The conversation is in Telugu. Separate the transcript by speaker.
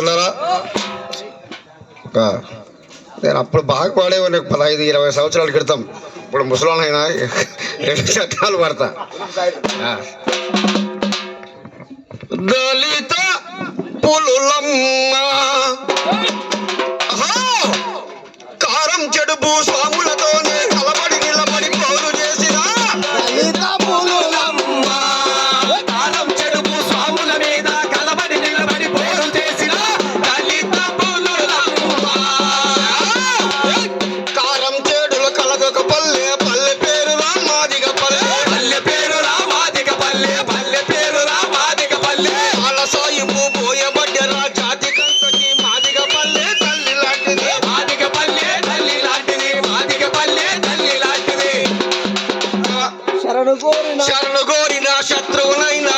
Speaker 1: మిత్రులారా, నేను అప్పుడు బాగా పాడేవాడిని 15-20 సంవత్సరాల క్రితం. ఇప్పుడు ముసలానైనా 2 చట్టాలు పడతా. దళిత పులులమ్మ కారం చెడు భూస్వాములతోనే కలబడి నిలబడి పౌరు చేసిన దళిత పులులమ్మ, కారం చెడు భూస్వాముల మీద కలబడి నిలబడి పౌరు చేసిన దళిత పులులమ్మ. కారం చెడులు కలగక పల్లె, పల్లె పేరులా మాదిగ పల్లె, పల్లె పేరులా మాదిగ పల్లె, పల్లె పేరులా మాదిగ పల్లె. అలసాయిము పోయబడ్డరా జాతి కంతకి మాదిగ పల్లె తల్లి లాంటిది, మాదిగ పల్లె తల్లి లాంటిది, మాదిగ పల్లె తల్లి లాంటిది. శరణు కోరిన శత్రువునైనా